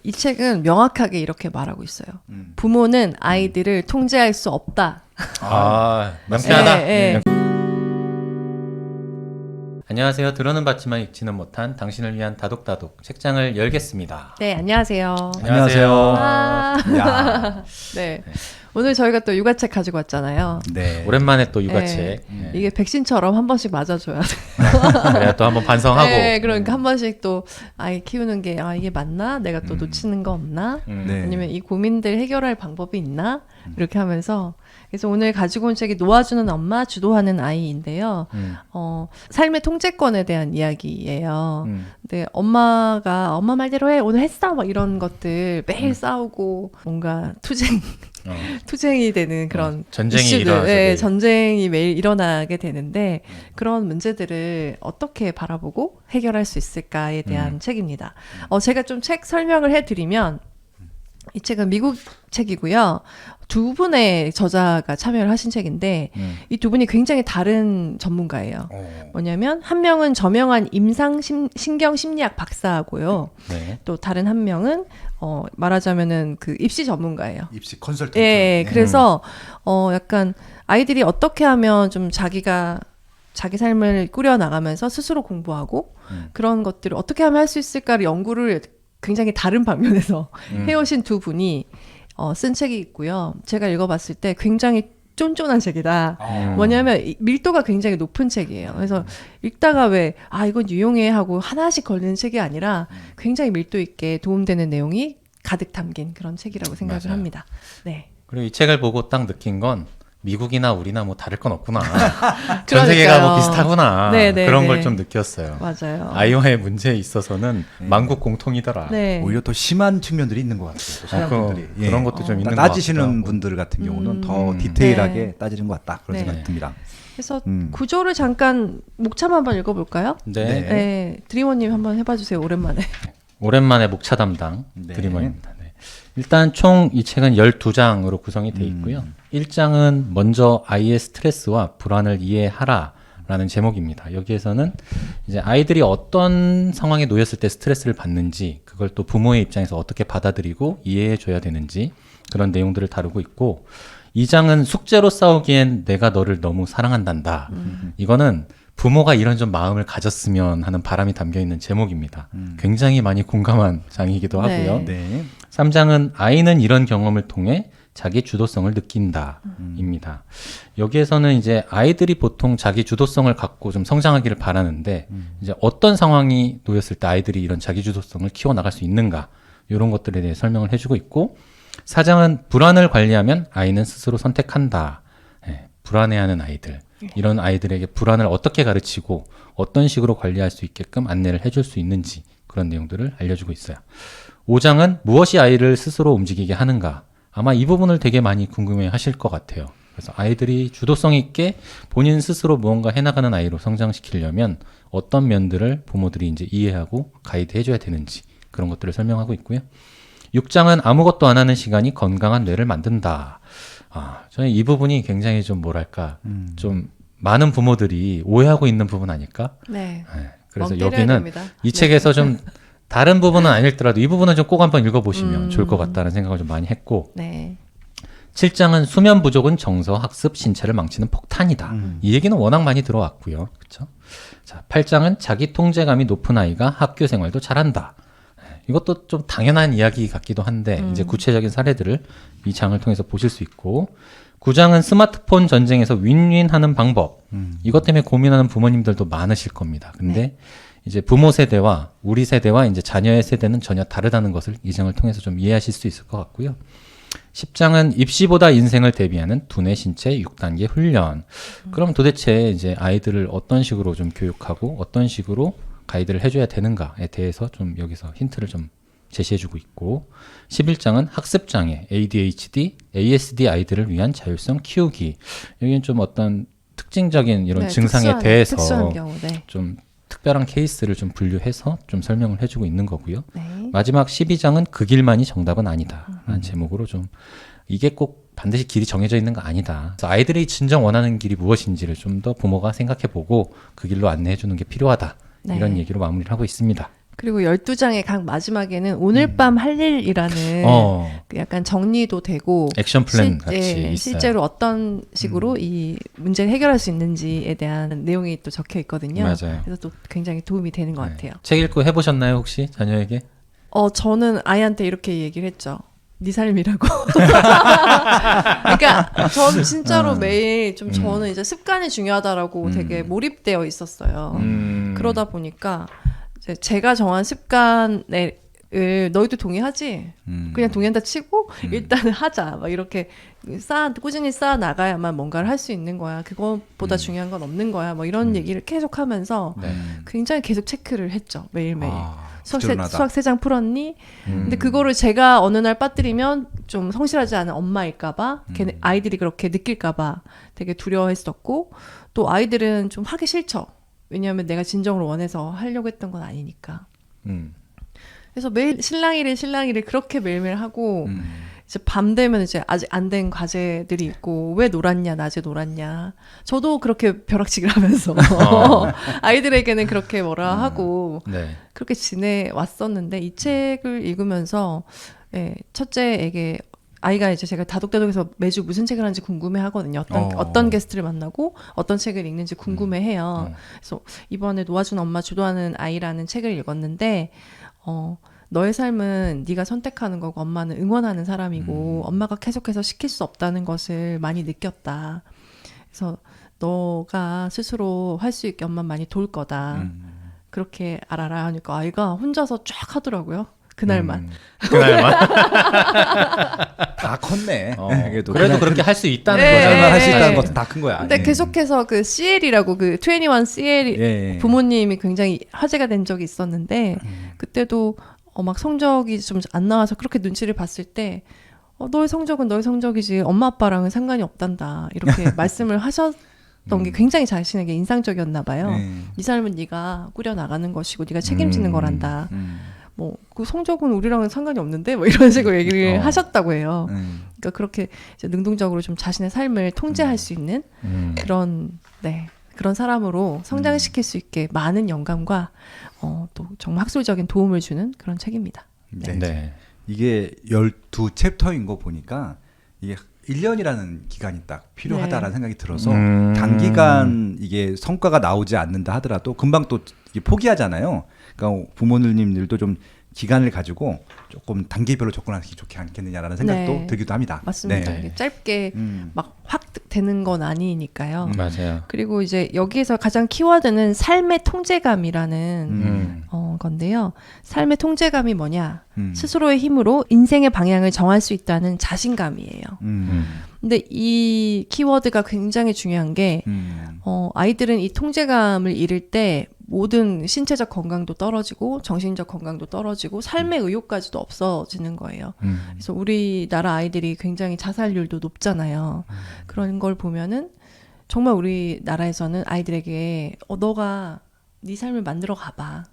이 책은 명확하게 이렇게 말하고 있어요. 부모는 아이들을 통제할 수 없다. 명쾌하다. 네. 안녕하세요. 들어는 봤지만 읽지는 못한 당신을 위한 다독다독 책장을 열겠습니다. 네, 안녕하세요. 안녕하세요. 야. 네. 오늘 저희가 또 육아책 가지고 왔잖아요. 네. 오랜만에 또 육아책. 네. 이게 백신처럼 한 번씩 맞아줘야 돼. 그래야 또 한번 반성하고. 네, 그러니까 한 번씩 또 아이 키우는 게 이게 맞나? 내가 또 놓치는 거 없나? 네. 아니면 이 고민들 해결할 방법이 있나? 이렇게 하면서 그래서 오늘 가지고 온 책이 놓아주는 엄마, 주도하는 아이인데요. 삶의 통제권에 대한 이야기예요. 근데 엄마 말대로 해, 오늘 했어, 막 이런 것들 매일 싸우고 뭔가 투쟁이 되는 그런 전쟁이 이슈들, 일어나죠. 네, 전쟁이 매일 일어나게 되는데 그런 문제들을 어떻게 바라보고 해결할 수 있을까에 대한 책입니다. 제가 좀 책 설명을 해드리면 이 책은 미국 책이고요. 두 분의 저자가 참여를 하신 책인데 이 두 분이 굉장히 다른 전문가예요. 뭐냐면 한 명은 저명한 임상 신경 심리학 박사고요. 네. 또 다른 한 명은 말하자면은 그 입시 전문가예요. 입시 컨설턴트. 예, 그래서 약간 아이들이 어떻게 하면 좀 자기 삶을 꾸려 나가면서 스스로 공부하고 그런 것들을 어떻게 하면 할 수 있을까를 연구를 굉장히 다른 방면에서 해오신 두 분이 쓴 책이 있고요. 제가 읽어봤을 때 굉장히 쫀쫀한 책이다. 뭐냐면 밀도가 굉장히 높은 책이에요. 그래서 읽다가 이건 유용해 하고 하나씩 걸리는 책이 아니라 굉장히 밀도 있게 도움되는 내용이 가득 담긴 그런 책이라고 생각을 맞아요. 합니다. 네. 그리고 이 책을 보고 딱 느낀 건 미국이나 우리나 뭐 다를 건 없구나. 전 그러니까요. 세계가 뭐 비슷하구나. 네네, 그런 네. 걸 좀 느꼈어요. 맞아요. 아이와의 문제에 있어서는 만국 공통이더라. 네. 오히려 더 심한 측면들이 있는 것 같아요. 또 사람들이. 그런 것도 좀 있는 것 따지시는 같기도 하고. 분들 같은 경우는 더 디테일하게 네. 따지는 것 같다. 그런 네. 생각이 듭니다. 그래서 구조를 잠깐 목차만 한번 읽어볼까요? 네. 네. 드리머님 한번 해봐주세요. 오랜만에 목차 담당 네. 드리머입니다. 네. 일단 총 이 책은 12장으로 구성이 되어 있고요. 1장은 먼저 아이의 스트레스와 불안을 이해하라라는 제목입니다. 여기에서는 이제 아이들이 어떤 상황에 놓였을 때 스트레스를 받는지, 그걸 또 부모의 입장에서 어떻게 받아들이고 이해해 줘야 되는지 그런 내용들을 다루고 있고, 2장은 숙제로 싸우기엔 내가 너를 너무 사랑한단다. 이거는 부모가 이런 좀 마음을 가졌으면 하는 바람이 담겨 있는 제목입니다. 굉장히 많이 공감한 장이기도 하고요. 네. 3장은 아이는 이런 경험을 통해 자기 주도성을 느낀다. 입니다. 여기에서는 이제 아이들이 보통 자기 주도성을 갖고 좀 성장하기를 바라는데, 이제 어떤 상황이 놓였을 때 아이들이 이런 자기 주도성을 키워나갈 수 있는가, 이런 것들에 대해 설명을 해주고 있고, 4장은 불안을 관리하면 아이는 스스로 선택한다. 불안해하는 아이들, 이런 아이들에게 불안을 어떻게 가르치고 어떤 식으로 관리할 수 있게끔 안내를 해줄 수 있는지, 그런 내용들을 알려주고 있어요. 5장은 무엇이 아이를 스스로 움직이게 하는가. 아마 이 부분을 되게 많이 궁금해 하실 것 같아요. 그래서 아이들이 주도성 있게 본인 스스로 무언가 해나가는 아이로 성장시키려면 어떤 면들을 부모들이 이제 이해하고 가이드 해줘야 되는지, 그런 것들을 설명하고 있고요. 6장은 아무것도 안 하는 시간이 건강한 뇌를 만든다. 저는 이 부분이 굉장히 좀 좀 많은 부모들이 오해하고 있는 부분 아닐까? 네. 그래서 멍 때려야 여기는 됩니다. 이 책에서 좀 다른 부분은 아닐더라도 이 부분은 좀 꼭 한번 읽어보시면 좋을 것 같다는 생각을 좀 많이 했고, 네. 7장은 수면 부족은 정서, 학습, 신체를 망치는 폭탄이다. 이 얘기는 워낙 많이 들어왔고요. 그렇죠? 자, 8장은 자기 통제감이 높은 아이가 학교 생활도 잘한다. 이것도 좀 당연한 이야기 같기도 한데 이제 구체적인 사례들을 이 장을 통해서 보실 수 있고, 9장은 스마트폰 전쟁에서 윈윈하는 방법. 이것 때문에 고민하는 부모님들도 많으실 겁니다. 근데 이제 부모 세대와 우리 세대와 이제 자녀의 세대는 전혀 다르다는 것을 이 장을 통해서 좀 이해하실 수 있을 것 같고요. 10장은 입시보다 인생을 대비하는 두뇌 신체 6단계 훈련. 그럼 도대체 이제 아이들을 어떤 식으로 좀 교육하고 어떤 식으로 가이드를 해줘야 되는가에 대해서 좀 여기서 힌트를 좀 제시해주고 있고, 11장은 학습장애, ADHD, ASD 아이들을 위한 자율성 키우기. 여기는 좀 어떤 특징적인 이런 증상에 대해서 특수한 경우, 네. 좀 특별한 케이스를 좀 분류해서 좀 설명을 해주고 있는 거고요. 네. 마지막 12장은 그 길만이 정답은 아니다 라는 제목으로 좀 이게 꼭 반드시 길이 정해져 있는 거 아니다. 그래서 아이들이 진정 원하는 길이 무엇인지를 좀 더 부모가 생각해보고 그 길로 안내해주는 게 필요하다. 네. 이런 얘기로 마무리를 하고 있습니다. 그리고 12장의 각 마지막에는 오늘 밤 할 일이라는 그 약간 정리도 되고 액션 플랜 같이 있어요. 실제로 어떤 식으로 이 문제를 해결할 수 있는지에 대한 내용이 또 적혀 있거든요. 맞아요. 그래서 또 굉장히 도움이 되는 것 같아요. 책 읽고 해보셨나요 혹시 자녀에게? 저는 아이한테 이렇게 얘기를 했죠. 네 삶이라고. 그러니까 전 진짜로 매일 좀 저는 이제 습관이 중요하다라고 되게 몰입되어 있었어요. 그러다 보니까 이제 제가 정한 습관을 너희도 동의하지? 그냥 동의한다 치고 일단은 하자. 막 이렇게 꾸준히 쌓아 나가야만 뭔가를 할 수 있는 거야. 그것보다 중요한 건 없는 거야. 뭐 이런 얘기를 계속 하면서 굉장히 계속 체크를 했죠. 매일매일. 수학 3장 풀었니? 근데 그거를 제가 어느 날 빠뜨리면 좀 성실하지 않은 엄마일까봐, 걔네 아이들이 그렇게 느낄까봐 되게 두려워했었고, 또 아이들은 좀 하기 싫죠. 왜냐하면 내가 진정으로 원해서 하려고 했던 건 아니니까. 그래서 매일 실랑이를 그렇게 매일매일 하고, 이제 밤 되면 이제 아직 안 된 과제들이 있고, 왜 놀았냐, 낮에 놀았냐. 저도 그렇게 벼락치기를 하면서 아이들에게는 그렇게 뭐라 하고 그렇게 지내왔었는데, 이 책을 읽으면서 첫째에게 아이가 이제 제가 다독다독해서 매주 무슨 책을 하는지 궁금해 하거든요. 어떤 게스트를 만나고 어떤 책을 읽는지 궁금해 해요. 그래서 이번에 놓아준 엄마 주도하는 아이라는 책을 읽었는데, 너의 삶은 네가 선택하는 거고 엄마는 응원하는 사람이고 엄마가 계속해서 시킬 수 없다는 것을 많이 느꼈다. 그래서 너가 스스로 할 수 있게 엄마 많이 도울 거다. 그렇게 알아라 하니까 아이가 혼자서 쫙 하더라고요. 그날만. 다 컸네. 그래도 그렇게 할 수 있다는 거잖아. 할 수 있다는 것은 다 큰 거야. 근데 계속해서 그 CL이라고 그 21 CL 부모님이 굉장히 화제가 된 적이 있었는데 그때도 막 성적이 좀 안 나와서 그렇게 눈치를 봤을 때 너의 성적은 너의 성적이지 엄마 아빠랑은 상관이 없단다 이렇게 말씀을 하셨던 게 굉장히 자신에게 인상적이었나 봐요. 네 삶은 네가 꾸려나가는 것이고 네가 책임지는 거란다. 뭐 그 성적은 우리랑은 상관이 없는데 뭐 이런 식으로 얘기를 하셨다고 해요. 그러니까 그렇게 이제 능동적으로 좀 자신의 삶을 통제할 수 있는 그런 사람으로 성장시킬 수 있게 많은 영감과 또 정말 학술적인 도움을 주는 그런 책입니다. 이게 12챕터인 거 보니까 이게 1년이라는 기간이 딱 필요하다라는 생각이 들어서 단기간 이게 성과가 나오지 않는다 하더라도 금방 또 이게 포기하잖아요. 그러니까 부모님들도 좀 기간을 가지고 조금 단계별로 접근하기 좋지 않겠느냐라는 생각도 들기도 합니다. 맞습니다. 짧게 막 확 되는 건 아니니까요. 맞아요. 그리고 이제 여기에서 가장 키워드는 삶의 통제감이라는 건데요. 삶의 통제감이 뭐냐? 스스로의 힘으로 인생의 방향을 정할 수 있다는 자신감이에요. 근데 이 키워드가 굉장히 중요한 게 아이들은 이 통제감을 잃을 때 모든 신체적 건강도 떨어지고 정신적 건강도 떨어지고 삶의 의욕까지도 없어지는 거예요. 그래서 우리나라 아이들이 굉장히 자살률도 높잖아요. 그런 걸 보면은 정말 우리나라에서는 아이들에게 너가 네 삶을 만들어 가봐.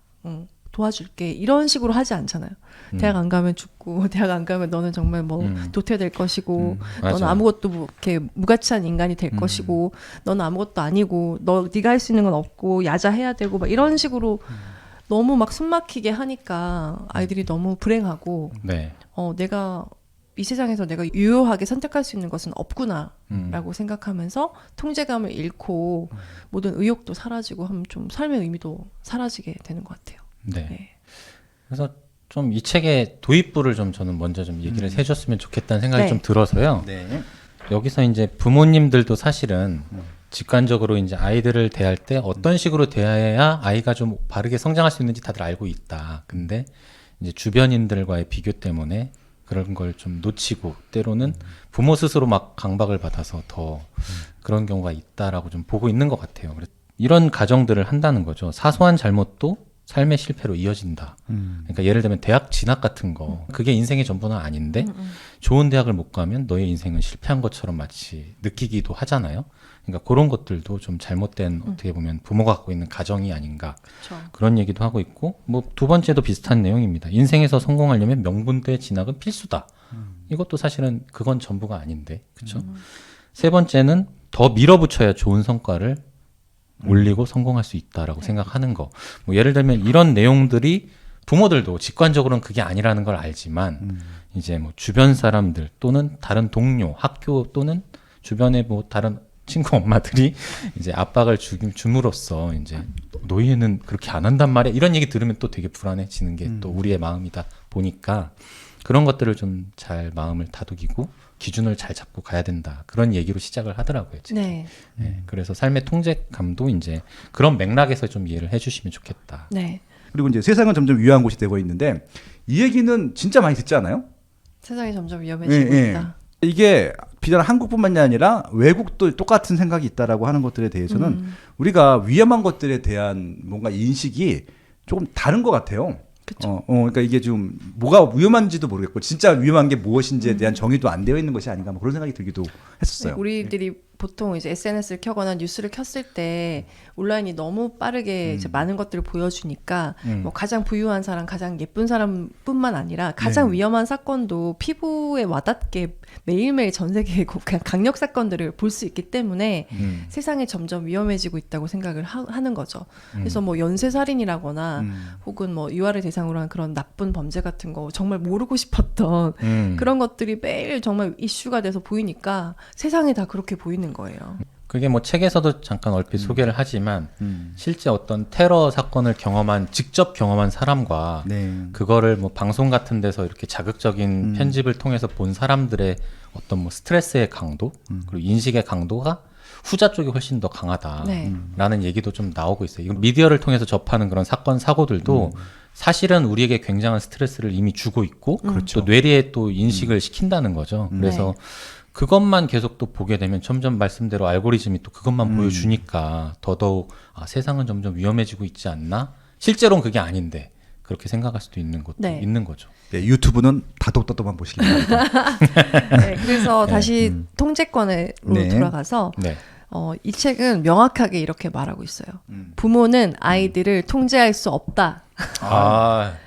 도와줄게. 이런 식으로 하지 않잖아요. 대학 안 가면 죽고 대학 안 가면 너는 정말 뭐 도태될 것이고 너는 아무것도 이렇게 무가치한 인간이 될 것이고 너는 아무것도 아니고 네가 할 수 있는 건 없고 야자해야 되고 막 이런 식으로 너무 막 숨막히게 하니까 아이들이 너무 불행하고 내가 이 세상에서 내가 유효하게 선택할 수 있는 것은 없구나 라고 생각하면서 통제감을 잃고 모든 의욕도 사라지고 하면 좀 삶의 의미도 사라지게 되는 것 같아요. 그래서 좀 이 책의 도입부를 좀 저는 먼저 좀 얘기를 해줬으면 좋겠다는 생각이 좀 들어서요. 여기서 이제 부모님들도 사실은 직관적으로 이제 아이들을 대할 때 어떤 식으로 대해야 아이가 좀 바르게 성장할 수 있는지 다들 알고 있다. 근데 이제 주변인들과의 비교 때문에 그런 걸 좀 놓치고 때로는 부모 스스로 막 강박을 받아서 더 그런 경우가 있다라고 좀 보고 있는 것 같아요. 그래서 이런 가정들을 한다는 거죠. 사소한 잘못도 삶의 실패로 이어진다. 그러니까 예를 들면 대학 진학 같은 거 그게 인생의 전부는 아닌데 좋은 대학을 못 가면 너의 인생은 실패한 것처럼 마치 느끼기도 하잖아요. 그러니까 그런 것들도 좀 잘못된 어떻게 보면 부모가 갖고 있는 가정이 아닌가 그런 얘기도 하고 있고 뭐 두 번째도 비슷한 내용입니다. 인생에서 성공하려면 명문대 진학은 필수다. 이것도 사실은 그건 전부가 아닌데 그렇죠? 세 번째는 더 밀어붙여야 좋은 성과를 올리고 성공할 수 있다라고 생각하는 거. 뭐 예를 들면 이런 내용들이 부모들도 직관적으로는 그게 아니라는 걸 알지만 이제 뭐 주변 사람들 또는 다른 동료, 학교 또는 주변의 뭐 다른 친구 엄마들이 이제 압박을 줌으로써 이제 너희는 그렇게 안 한단 말이야 이런 얘기 들으면 또 되게 불안해지는 게 또 우리의 마음이다 보니까 그런 것들을 좀 잘 마음을 다독이고 기준을 잘 잡고 가야 된다 그런 얘기로 시작을 하더라고요. 지금. 네. 네, 그래서 삶의 통제감도 이제 그런 맥락에서 좀 이해를 해주시면 좋겠다. 네. 그리고 이제 세상은 점점 위험한 곳이 되고 있는데 이 얘기는 진짜 많이 듣지 않아요? 세상이 점점 위험해지고 예, 예. 있다. 이게 비단 한국뿐만이 아니라 외국도 똑같은 생각이 있다라고 하는 것들에 대해서는 우리가 위험한 것들에 대한 뭔가 인식이 조금 다른 것 같아요. 그쵸. 그러니까 이게 좀 뭐가 위험한지도 모르겠고 진짜 위험한 게 무엇인지에 대한 정의도 안 되어 있는 것이 아닌가 뭐 그런 생각이 들기도 했었어요. 네, 우리들이 보통 이제 SNS를 켜거나 뉴스를 켰을 때 온라인이 너무 빠르게 이제 많은 것들을 보여주니까 뭐 가장 부유한 사람, 가장 예쁜 사람뿐만 아니라 가장 네. 위험한 사건도 피부에 와닿게 매일매일 전 세계의 그냥 강력 사건들을 볼 수 있기 때문에 세상이 점점 위험해지고 있다고 생각을 하는 거죠. 그래서 뭐 연쇄살인이라거나 혹은 뭐 유아를 대상으로 한 그런 나쁜 범죄 같은 거 정말 모르고 싶었던 그런 것들이 매일 정말 이슈가 돼서 보이니까 세상이 다 그렇게 보이는 거예요. 그게 뭐 책에서도 잠깐 얼핏 소개를 하지만 실제 어떤 테러 사건을 직접 경험한 사람과 네. 그거를 뭐 방송 같은 데서 이렇게 자극적인 편집을 통해서 본 사람들의 어떤 뭐 스트레스의 강도 그리고 인식의 강도가 후자 쪽이 훨씬 더 강하다라는 얘기도 좀 나오고 있어요. 이건 미디어를 통해서 접하는 그런 사건 사고들도 사실은 우리에게 굉장한 스트레스를 이미 주고 있고 또 뇌리에 또 인식을 시킨다는 거죠. 그래서 그것만 계속 또 보게 되면 점점 말씀대로 알고리즘이 또 그것만 보여주니까 더더욱 세상은 점점 위험해지고 있지 않나? 실제로는 그게 아닌데 그렇게 생각할 수도 있는 것도 네. 있는 거죠. 네, 유튜브는 다독다독만 보시기 바랍니다. 네, 그래서 다시 통제권으로 네. 돌아가서 네. 이 책은 명확하게 이렇게 말하고 있어요. 부모는 아이들을 통제할 수 없다.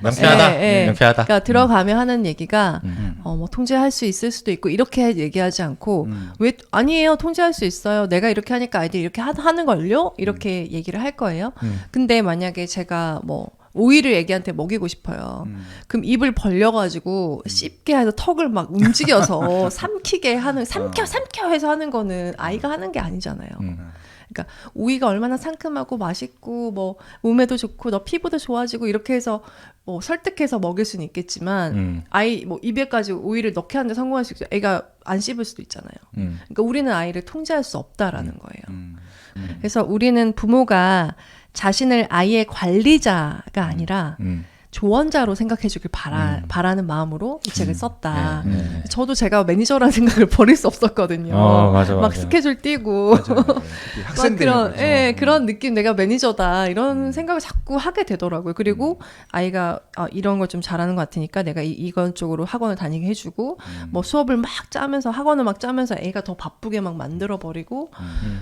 명쾌하다. 네. 명쾌하다. 그러니까 들어가면 하는 얘기가 뭐 통제할 수 있을 수도 있고 이렇게 얘기하지 않고 왜 아니에요 통제할 수 있어요 내가 이렇게 하니까 아이들이 이렇게 하는 걸요 이렇게 얘기를 할 거예요. 근데 만약에 제가 뭐 오이를 애기한테 먹이고 싶어요. 그럼 입을 벌려가지고 씹게 해서 턱을 막 움직여서 삼키게 하는 삼켜 해서 하는 거는 아이가 하는 게 아니잖아요. 그러니까 오이가 얼마나 상큼하고 맛있고 뭐 몸에도 좋고 너 피부도 좋아지고 이렇게 해서 뭐 설득해서 먹일 수는 있겠지만 아이 뭐 입에까지 오이를 넣게 하는데 성공할 수 있죠. 애가 안 씹을 수도 있잖아요. 그러니까 우리는 아이를 통제할 수 없다라는 거예요. 그래서 우리는 부모가 자신을 아이의 관리자가 아니라 조언자로 생각해주길 바라는 마음으로 이 책을 썼다. 저도 제가 매니저라는 생각을 버릴 수 없었거든요. 맞아. 막 스케줄 띄고 학생 막 그런 느낌 내가 매니저다 이런 생각을 자꾸 하게 되더라고요. 그리고 아이가 이런 걸 좀 잘하는 것 같으니까 내가 이건 쪽으로 학원을 다니게 해주고 뭐 수업을 막 짜면서 학원을 막 짜면서 애가 더 바쁘게 막 만들어버리고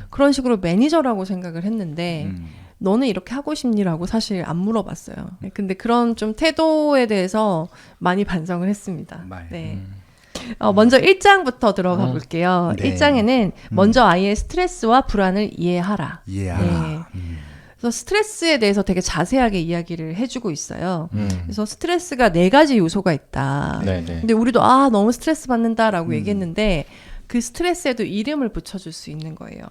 그런 식으로 매니저라고 생각을 했는데 너는 이렇게 하고 싶니라고 사실 안 물어봤어요. 근데 그런 좀 태도에 대해서 많이 반성을 했습니다. 네. 먼저 1장부터 들어가 볼게요. 네. 1장에는 먼저 아이의 스트레스와 불안을 이해하라. 이해하라. 네. 그래서 스트레스에 대해서 되게 자세하게 이야기를 해주고 있어요. 그래서 스트레스가 4가지 요소가 있다. 근데 우리도 너무 스트레스 받는다라고 얘기했는데 그 스트레스에도 이름을 붙여줄 수 있는 거예요.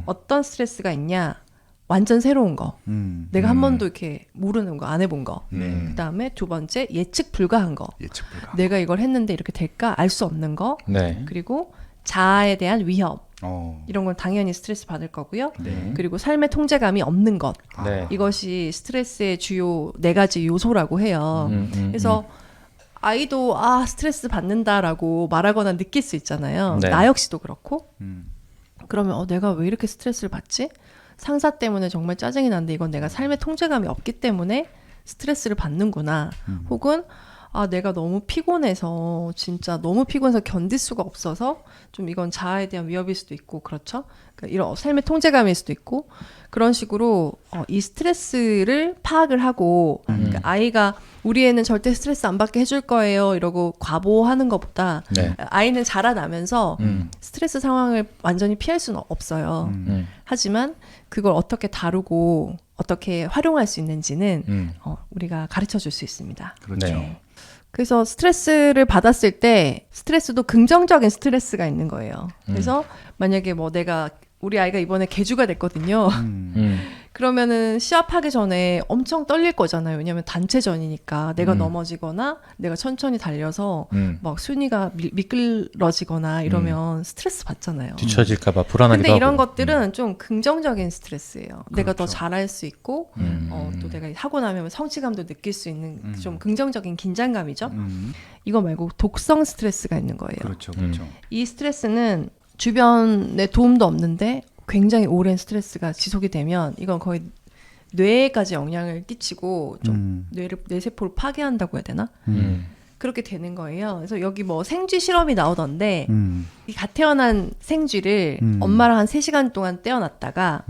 어떤 스트레스가 있냐? 완전 새로운 거. 내가 한 번도 이렇게 모르는 거, 안 해본 거. 그다음에 2번째 예측 불가한 거. 내가 이걸 했는데 이렇게 될까? 알 수 없는 거. 그리고 자아에 대한 위협. 이런 건 당연히 스트레스 받을 거고요. 그리고 삶의 통제감이 없는 것. 이것이 스트레스의 주요 4가지 요소라고 해요. 그래서 아이도 스트레스 받는다라고 말하거나 느낄 수 있잖아요. 나 역시도 그렇고. 그러면 내가 왜 이렇게 스트레스를 받지? 상사 때문에 정말 짜증이 나는데 이건 내가 삶의 통제감이 없기 때문에 스트레스를 받는구나. 혹은 아, 내가 너무 피곤해서 진짜 너무 피곤해서 견딜 수가 없어서 좀 이건 자아에 대한 위협일 수도 있고 그렇죠. 그러니까 이런 삶의 통제감일 수도 있고 그런 식으로 이 스트레스를 파악을 하고 그러니까 아이가 우리 애는 절대 스트레스 안 받게 해줄 거예요 이러고 과보하는 것보다 네. 아이는 자라나면서 스트레스 상황을 완전히 피할 수는 없어요. 하지만 그걸 어떻게 다루고 어떻게 활용할 수 있는지는 우리가 가르쳐 줄 수 있습니다. 그렇죠. 네. 그래서 스트레스를 받았을 때 스트레스도 긍정적인 스트레스가 있는 거예요. 그래서 만약에 뭐 우리 아이가 이번에 개주가 됐거든요. 그러면은 시합하기 전에 엄청 떨릴 거잖아요. 왜냐하면 단체전이니까 내가 넘어지거나 내가 천천히 달려서 막 순위가 미끌러지거나 이러면 스트레스 받잖아요. 뒤처질까봐 불안하기도 근데 이런 하고. 것들은 좀 긍정적인 스트레스예요. 내가 더 그렇죠. 잘할 수 있고 또 내가 하고 나면 성취감도 느낄 수 있는 좀 긍정적인 긴장감이죠. 이거 말고 독성 스트레스가 있는 거예요. 그렇죠, 그렇죠. 이 스트레스는 주변에 도움도 없는데 굉장히 오랜 스트레스가 지속이 되면 이건 거의 뇌에까지 영향을 끼치고 좀 뇌세포를 파괴한다고 해야 되나? 그렇게 되는 거예요. 그래서 여기 뭐 생쥐 실험이 나오던데 이 갓 태어난 생쥐를 엄마랑 한 3시간 동안 떼어놨다가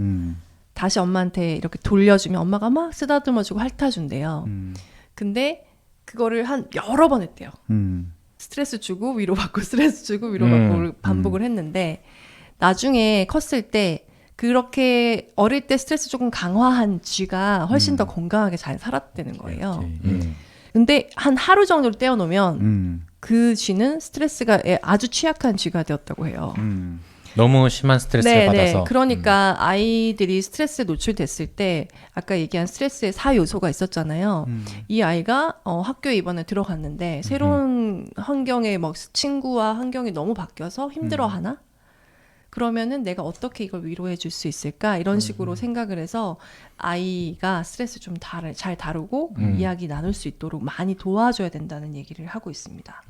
다시 엄마한테 이렇게 돌려주면 엄마가 막 쓰다듬어주고 핥아준대요. 근데 그거를 한 여러 번 했대요. 스트레스 주고 위로받고 스트레스 주고 위로받고 반복을 했는데 나중에 컸을 때 그렇게 어릴 때 스트레스 조금 강화한 쥐가 훨씬 더 건강하게 잘 살았다는 거예요. 근데 한 하루 정도를 떼어놓으면 그 쥐는 스트레스가 아주 취약한 쥐가 되었다고 해요. 너무 심한 스트레스를 받아서. 그러니까 아이들이 스트레스에 노출됐을 때 아까 얘기한 스트레스의 4요소가 있었잖아요. 이 아이가 학교에 이번에 들어갔는데 새로운 환경에 막 친구와 환경이 너무 바뀌어서 힘들어하나? 그러면은 내가 어떻게 이걸 위로해 줄 수 있을까? 이런 식으로 생각을 해서 아이가 스트레스 좀 잘 다루고 이야기 나눌 수 있도록 많이 도와줘야 된다는 얘기를 하고 있습니다.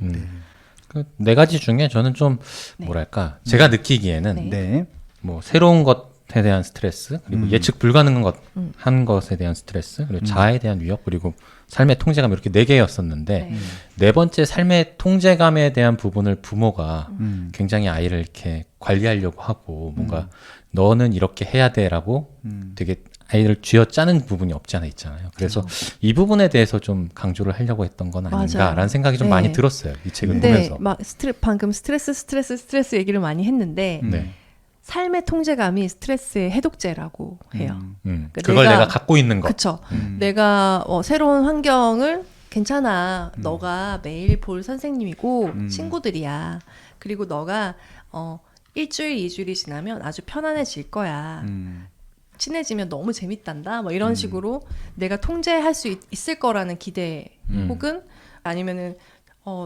그 4가지 중에 저는 좀 네. 뭐랄까 제가 느끼기에는 네. 네. 뭐 새로운 것에 대한 스트레스 그리고 예측 불가능한 한 것에 대한 스트레스 그리고 자아에 대한 위협 그리고 삶의 통제감 이렇게 4개였었는데 네 번째 삶의 통제감에 대한 부분을 부모가 굉장히 아이를 이렇게 관리하려고 하고 뭔가 너는 이렇게 해야 돼라고 되게 아이를 쥐어짜는 부분이 없지 않아 있잖아요. 그래서 이 부분에 대해서 좀 강조를 하려고 했던 건 아닌가라는 맞아요. 생각이 좀 네. 많이 들었어요. 이 책을 근데 보면서. 막 방금 스트레스 얘기를 많이 했는데 네. 삶의 통제감이 스트레스의 해독제라고 해요. 그러니까 그걸 내가 갖고 있는 것. 그쵸. 내가 새로운 환경을 괜찮아. 너가 매일 볼 선생님이고 친구들이야. 그리고 너가 1주일, 2주일이 지나면 아주 편안해질 거야. 친해지면 너무 재밌단다. 뭐 이런 식으로 내가 통제할 수 있을 거라는 기대 혹은 아니면은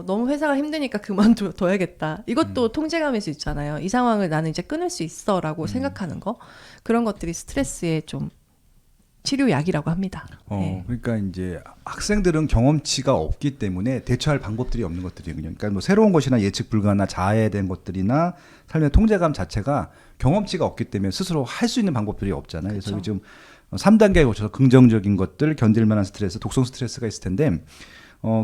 너무 회사가 힘드니까 그만둬야겠다. 이것도 통제감일 수 있잖아요. 이 상황을 나는 이제 끊을 수 있어라고 생각하는 거. 그런 것들이 스트레스의 좀 치료약이라고 합니다. 네. 그러니까 이제 학생들은 경험치가 없기 때문에 대처할 방법들이 없는 것들이거든요. 그러니까 뭐 새로운 것이나 예측 불가나 자아에 대한 것들이나 삶의 통제감 자체가 경험치가 없기 때문에 스스로 할 수 있는 방법들이 없잖아요. 그래서 그렇죠. 지금 3단계에 거쳐서 긍정적인 것들, 견딜 만한 스트레스, 독성 스트레스가 있을 텐데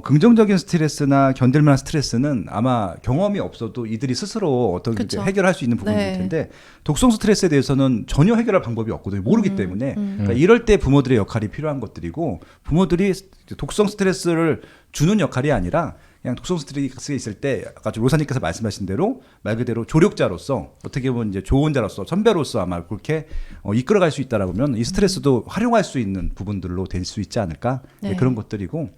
긍정적인 스트레스나 견딜 만한 스트레스는 아마 경험이 없어도 이들이 스스로 어떻게 그쵸. 해결할 수 있는 부분일 네. 텐데 독성 스트레스에 대해서는 전혀 해결할 방법이 없거든요. 모르기 때문에. 그러니까 이럴 때 부모들의 역할이 필요한 것들이고 부모들이 독성 스트레스를 주는 역할이 아니라 그냥 독성 스트레스가 있을 때 아까 로사님께서 말씀하신 대로 말 그대로 조력자로서 어떻게 보면 이제 조언자로서 선배로서 아마 그렇게 이끌어갈 수 있다라고 하면 이 스트레스도 활용할 수 있는 부분들로 될 수 있지 않을까 네. 그런 것들이고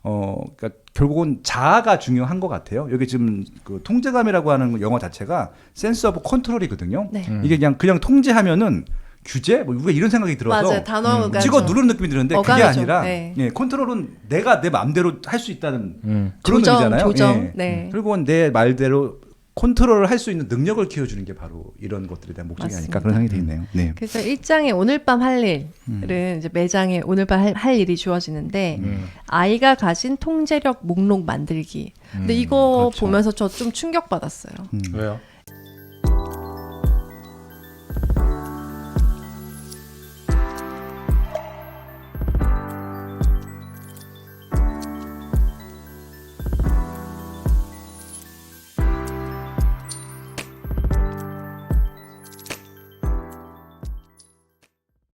그러니까 결국은 자아가 중요한 것 같아요. 여기 지금 그 통제감이라고 하는 영어 자체가 센스 오브 컨트롤이거든요. 네. 이게 그냥 통제하면은 규제 뭐 우리가 이런 생각이 들어서 맞아요. 단어가 찍어 좀 누르는 느낌이 드는데 그게 어감이죠. 아니라 네. 예, 컨트롤은 내가 내 마음대로 할 수 있다는 그런 조정, 의미잖아요. 조정. 예. 네. 그리고 내 말대로 컨트롤을 할 수 있는 능력을 키워주는 게 바로 이런 것들에 대한 목적이 맞습니다. 아닐까 그런 생각이 되네요. 네. 그래서 1장에 오늘 밤 할 일은 이제 매장에 오늘 밤 할 일이 주어지는데 아이가 가진 통제력 목록 만들기. 근데 이거 그렇죠. 보면서 저 좀 충격받았어요. 왜요?